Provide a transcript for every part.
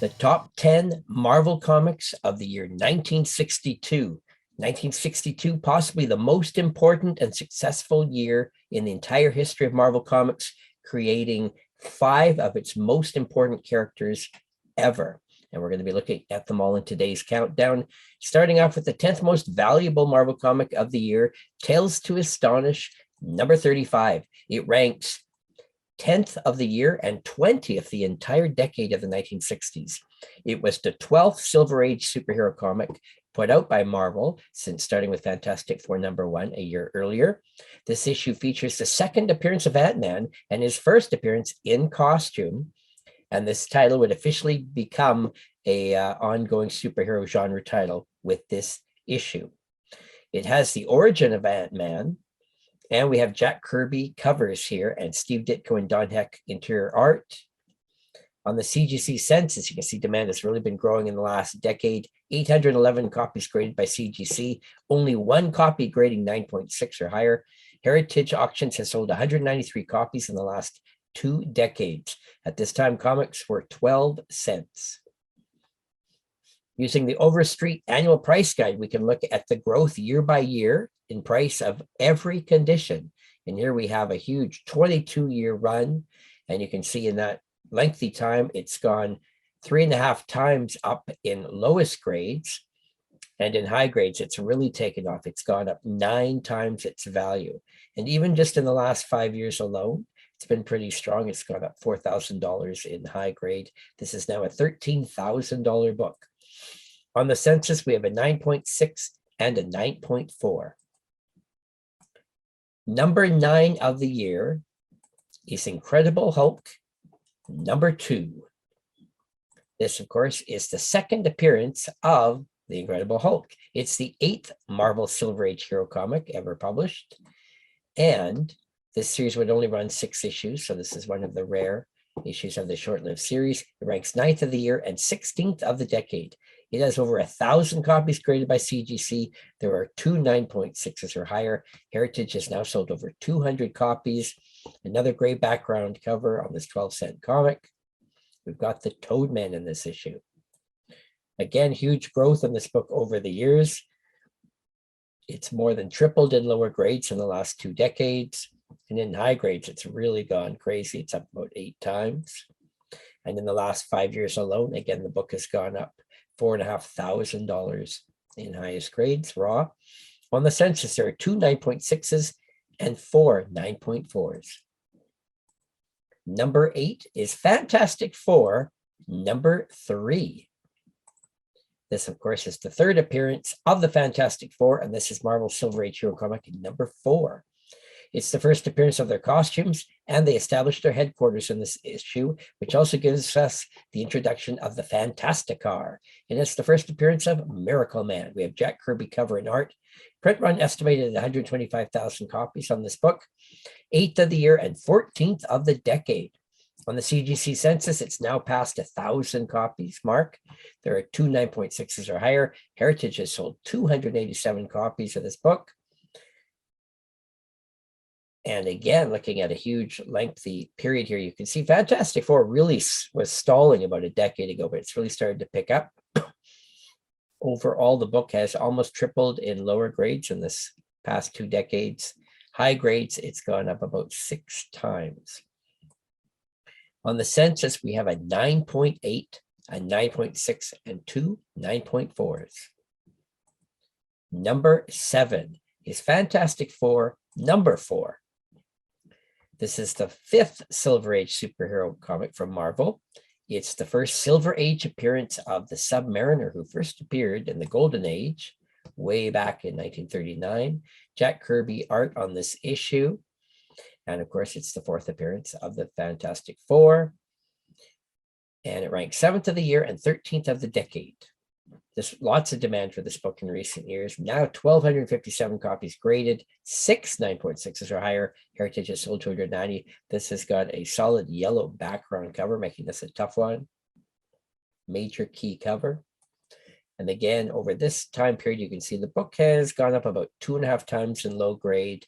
The top 10 Marvel comics of the year 1962. 1962, possibly the most important and successful year in the entire history of Marvel Comics, creating 5 of its most important characters ever. And we're going to be looking at them all in today's countdown, starting off with the 10th most valuable Marvel comic of the year, Tales to Astonish, number 35. It ranks 10th of the year and 20th the entire decade of the 1960s. It was the 12th Silver Age superhero comic put out by Marvel since starting with Fantastic Four #1 a year earlier. This issue features the second appearance of Ant-Man and his first appearance in costume. And this title would officially become a ongoing superhero genre title with this issue. It has the origin of Ant-Man, and we have Jack Kirby covers here and Steve Ditko and Don Heck interior art. On the CGC census, you can see demand has really been growing in the last decade. 811 copies graded by CGC, only 1 copy grading 9.6 or higher. Heritage Auctions has sold 193 copies in the last 2 decades. At this time, comics were 12 cents. Using the Overstreet annual price guide, we can look at the growth year by year in price of every condition. And here we have a huge 22-year run. And you can see in that lengthy time, it's gone 3.5 times up in lowest grades. And in high grades, it's really taken off. It's gone up 9 times its value. And even just in the last 5 years alone, it's been pretty strong. It's gone up $4,000 in high grade. This is now a $13,000 book. On the census, we have a 9.6 and a 9.4. Number 9 of the year is Incredible Hulk, number 2. This, of course, is the second appearance of the Incredible Hulk. It's the 8th Marvel Silver Age hero comic ever published. And this series would only run 6 issues, so this is one of the rare issues of the short-lived series. It ranks 9th of the year and 16th of the decade. It has over 1,000 copies graded by CGC. There are 2 9.6s or higher. Heritage has now sold over 200 copies. Another gray background cover on this 12-cent comic. We've got the Toadman in this issue. Again, huge growth in this book over the years. It's more than tripled in lower grades in the last 2 decades. And in high grades, it's really gone crazy. It's up about 8 times. And in the last 5 years alone, again, the book has gone up $4,500 in highest grades raw. On the census, there are 2 9.6s and 4 9.4s. Number 8 is Fantastic Four, number 3. This, of course, is the 3rd appearance of the Fantastic Four, and this is Marvel Silver Age hero comic number 4. It's the first appearance of their costumes, and they established their headquarters in this issue, which also gives us the introduction of the Fantasticar. And it's the first appearance of Miracle Man. We have Jack Kirby cover and art. Print run estimated at 125,000 copies on this book. 8th of the year and 14th of the decade. On the CGC census, it's now past 1,000 copies mark. There are 2 9.6s or higher. Heritage has sold 287 copies of this book. And again, looking at a huge lengthy period here, you can see Fantastic Four really was stalling about a decade ago, but it's really started to pick up. Overall, the book has almost tripled in lower grades in this past 2 decades. High grades, it's gone up about 6 times. On the census, we have a 9.8, a 9.6, and 2 9.4s. Number 7 is Fantastic Four, number 4. This is the 5th Silver Age superhero comic from Marvel. It's the first Silver Age appearance of the Submariner, who first appeared in the Golden Age way back in 1939. Jack Kirby art on this issue. And of course, it's the 4th appearance of the Fantastic Four. And it ranks 7th of the year and 13th of the decade. There's lots of demand for this book in recent years. Now 1,257 copies graded, 6 9.6s or higher. Heritage has sold 290. This has got a solid yellow background cover, making this a tough one. Major key cover. And again, over this time period, you can see the book has gone up about 2.5 times in low grade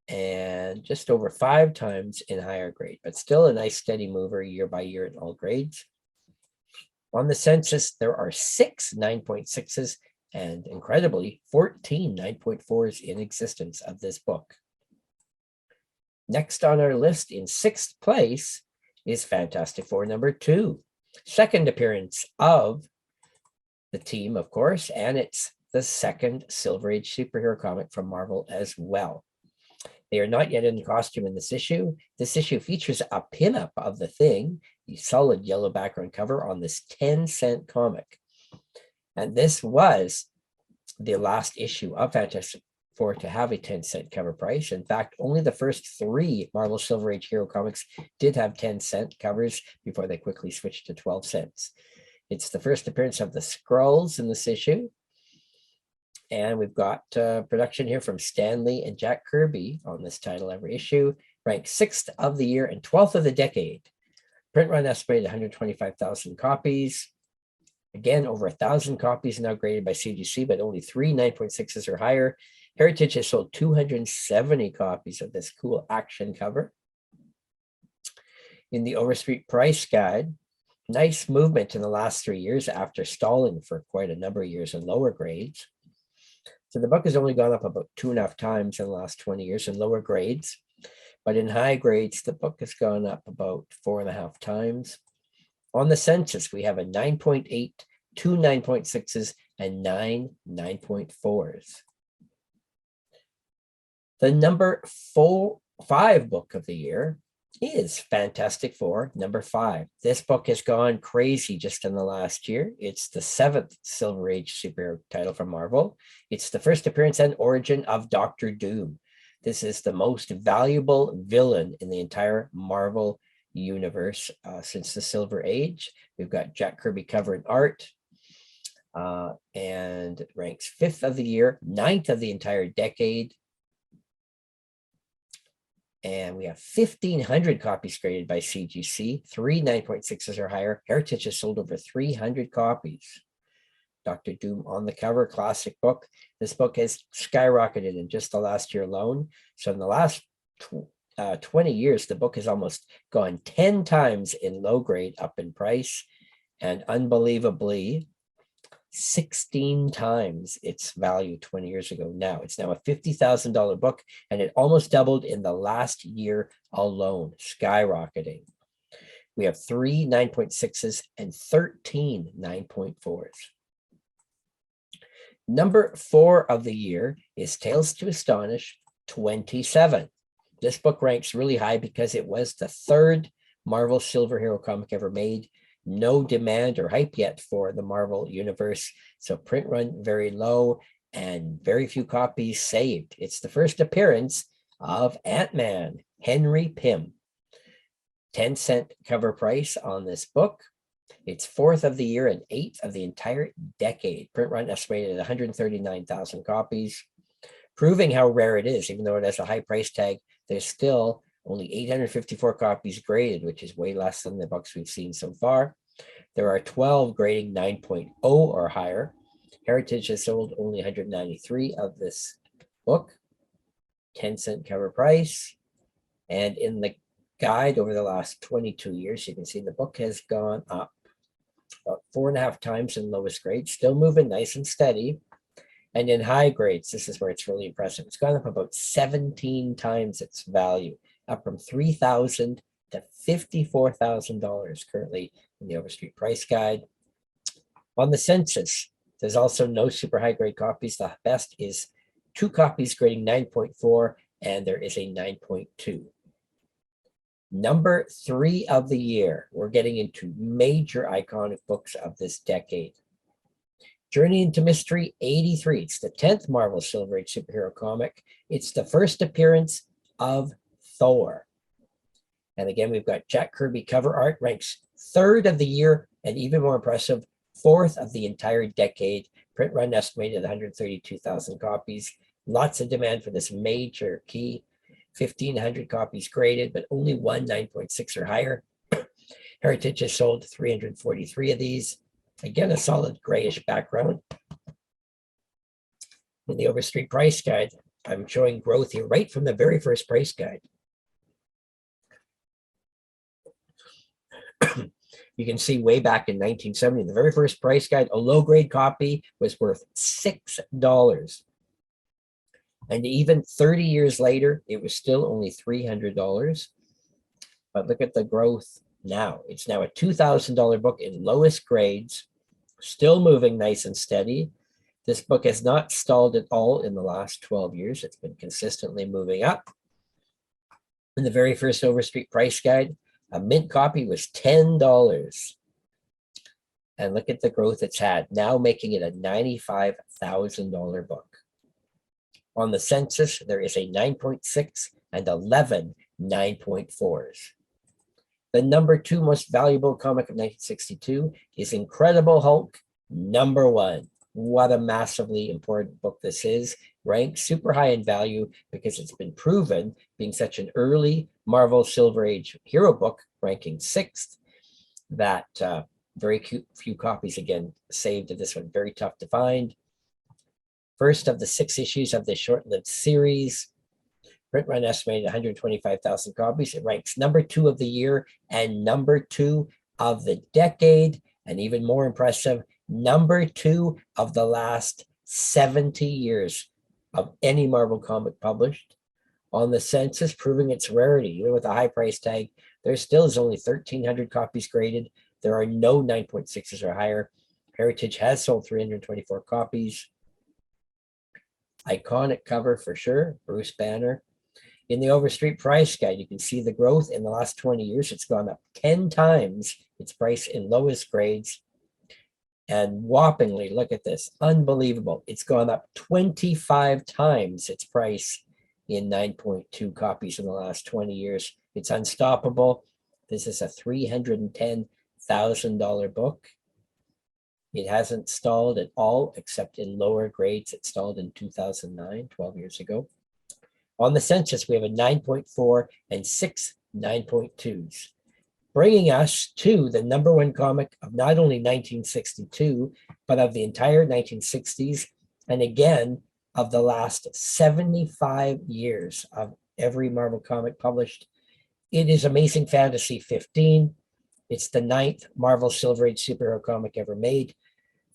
and just over 5 times in higher grade, but still a nice steady mover year by year in all grades. On the census, there are 6 9.6s and incredibly 14 9.4s in existence of this book. Next on our list in 6th place is Fantastic Four #2. Second appearance of the team, of course, and it's the second Silver Age superhero comic from Marvel as well. They are not yet in costume in this issue. This issue features a pinup of the Thing, the solid yellow background cover on this 10-cent comic. And this was the last issue of Fantastic Four to have a 10-cent cover price. In fact, only the first 3 Marvel Silver Age hero comics did have 10-cent covers before they quickly switched to 12 cents. It's the first appearance of the SKRULLS in this issue. And we've got production here from Stan Lee and Jack Kirby on this title every issue, ranked 6th of the year and 12th of the decade. Print run estimated 125,000 copies. Again, over 1,000 copies now graded by CGC, but only 3 9.6s or higher. Heritage has sold 270 copies of this cool action cover. In the Overstreet Price Guide, nice movement in the last 3 years after stalling for quite a number of years in lower grades. So the book has only gone up about 2.5 times in the last 20 years in lower grades, but in high grades, the book has gone up about 4.5 times. On the census, we have a 9.8, 2 9.6s, and 9 9.4s. The #5 book of the year is Fantastic Four #5. This book has gone crazy just in the last year. It's the 7th Silver Age superhero title from Marvel. It's the first appearance and origin of Dr. Doom. This is the most valuable villain in the entire Marvel universe since the Silver Age. We've got Jack Kirby cover and art, and it ranks 5th of the year, 9th of the entire decade. And we have 1,500 copies graded by CGC, 3 9.6s or higher. Heritage has sold over 300 copies. Dr. Doom on the cover, classic book. This book has skyrocketed in just the last year alone. So in the last 20 years, the book has almost gone 10 times in low grade up in price, and unbelievably 16 times its value 20 years ago. Now it's now a $50,000 book, and it almost doubled in the last year alone, skyrocketing. We have 3 9.6s and 13 9.4s. #4 of the year is Tales to Astonish 27. This book ranks really high because it was the 3rd Marvel Silver Hero comic ever made. No demand or hype yet for the Marvel universe, so print run very low and very few copies saved. It's the first appearance of Ant-Man, Henry Pym. 10-cent cover price on this book. It's 4th of the year and 8th of the entire decade. Print run estimated at 139,000 copies, proving how rare it is. Even though it has a high price tag, there's still only 854 copies graded, which is way less than the books we've seen so far. There are 12 grading 9.0 or higher. Heritage has sold only 193 of this book. 10-cent cover price. And in the guide over the last 22 years, you can see the book has gone up about 4.5 times in lowest grade, still moving nice and steady. And in high grades, this is where it's really impressive. It's gone up about 17 times its value, up from $3,000 to $54,000 currently in the Overstreet Price Guide. On the census, there's also no super high grade copies. The best is 2 copies grading 9.4, and there is a 9.2. #3 of the year, we're getting into major iconic books of this decade. Journey into Mystery 83. It's the 10th Marvel Silver Age superhero comic. It's the first appearance of Thor. And again, we've got Jack Kirby cover art, ranks 3rd of the year, and even more impressive, 4th of the entire decade. Print run estimated at 132,000 copies. Lots of demand for this major key. 1,500 copies graded, but only 1 9.6 or higher. Heritage has sold 343 of these. Again, a solid grayish background. In the Overstreet Price Guide, I'm showing growth here right from the very first price guide. You can see way back in 1970, the very first price guide, a low-grade copy was worth $6. And even 30 years later, it was still only $300. But look at the growth now. It's now a $2,000 book in lowest grades, still moving nice and steady. This book has not stalled at all in the last 12 years. It's been consistently moving up. In the very first Overstreet price guide, a mint copy was $10. And look at the growth it's had, now making it a $95,000 book. On the census, there is a 9.6 and 11 9.4s. The number 2 most valuable comic of 1962 is Incredible Hulk #1. What a massively important book this is. Ranked super high in value because it's been proven, being such an early Marvel Silver Age hero book, ranking 6th, that very few copies, again, saved of this one. Very tough to find. First of the 6 issues of this short-lived series. Print run estimated 125,000 copies. It ranks number 2 of the year and number 2 of the decade. And even more impressive, number 2 of the last 70 years of any Marvel comic published. On the census, proving its rarity, even with a high price tag, there still is only 1,300 copies graded. There are no 9.6s or higher. Heritage has sold 324 copies. Iconic cover for sure, Bruce Banner. In the Overstreet price guide, you can see the growth in the last 20 years. It's gone up 10 times its price in lowest grades. And whoppingly, look at this, unbelievable. It's gone up 25 times its price in 9.2 copies in the last 20 years. It's unstoppable. This is a $310,000 book. It hasn't stalled at all, except in lower grades. It stalled in 2009, 12 years ago. On the census, we have a 9.4 and 6 9.2s, bringing us to the #1 comic of not only 1962, but of the entire 1960s, and again, of the last 75 years of every Marvel comic published. It is Amazing Fantasy 15. It's the 9th Marvel Silver Age superhero comic ever made.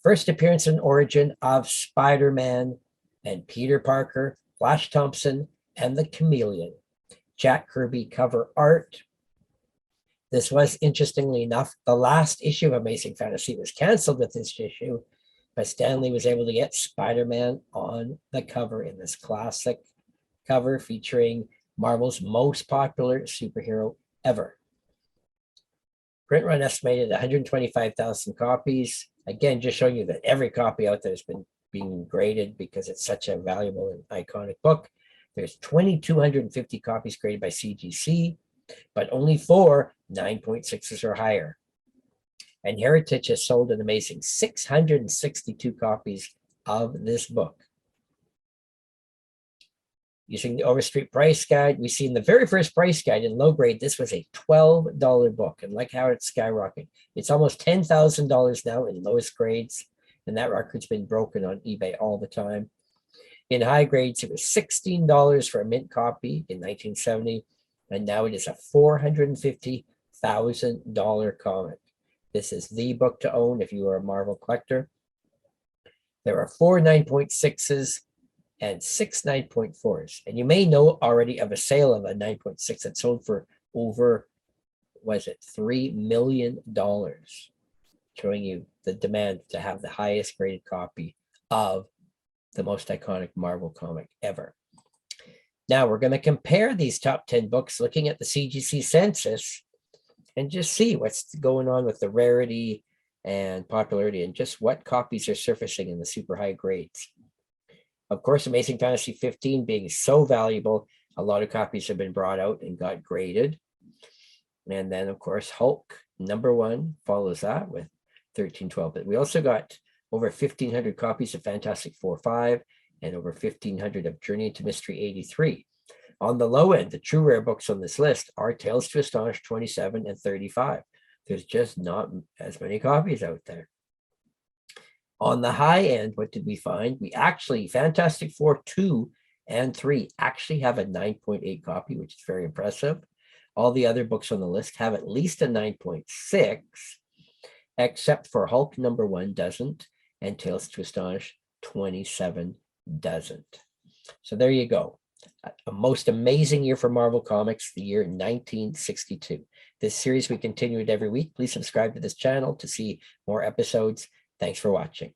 First appearance and origin of Spider-Man and Peter Parker, Flash Thompson, and the Chameleon. Jack Kirby cover art. This was, interestingly enough, the last issue of Amazing Fantasy was canceled with this issue, but Stan Lee was able to get Spider-Man on the cover in this classic cover featuring Marvel's most popular superhero ever. Print run estimated 125,000 copies. Again, just showing you that every copy out there has been being graded because it's such a valuable and iconic book. There's 2,250 copies graded by CGC, but only 4 9.6s or higher. And Heritage has sold an amazing 662 copies of this book. Using the Overstreet price guide, we see in the very first price guide in low grade, this was a $12 book. And like how it's skyrocketing, it's almost $10,000 now in lowest grades. And that record's been broken on eBay all the time. In high grades, it was $16 for a mint copy in 1970. And now it is a $450,000 comic. This is the book to own if you are a Marvel collector. There are 4 9.6s and 6 9.4s. And you may know already of a sale of a 9.6 that sold for over, was it $3 million, showing you the demand to have the highest graded copy of the most iconic Marvel comic ever. Now we're going to compare these top 10 books looking at the CGC census and just see what's going on with the rarity and popularity and just what copies are surfacing in the super high grades. Of course, Amazing Fantasy 15 being so valuable, a lot of copies have been brought out and got graded. And then, of course, Hulk #1 follows that with 1312. But we also got over 1,500 copies of Fantastic Four 5 and over 1,500 of Journey into Mystery 83. On the low end, the true rare books on this list are Tales to Astonish 27 and 35. There's just not as many copies out there. On the high end, what did we find? We actually, Fantastic Four 2 and 3 actually have a 9.8 copy, which is very impressive. All the other books on the list have at least a 9.6. except for Hulk #1 doesn't, and Tales to Astonish 27 doesn't. So there you go. A most amazing year for Marvel Comics, the year 1962. This series we continue it every week. Please subscribe to this channel to see more episodes. Thanks for watching.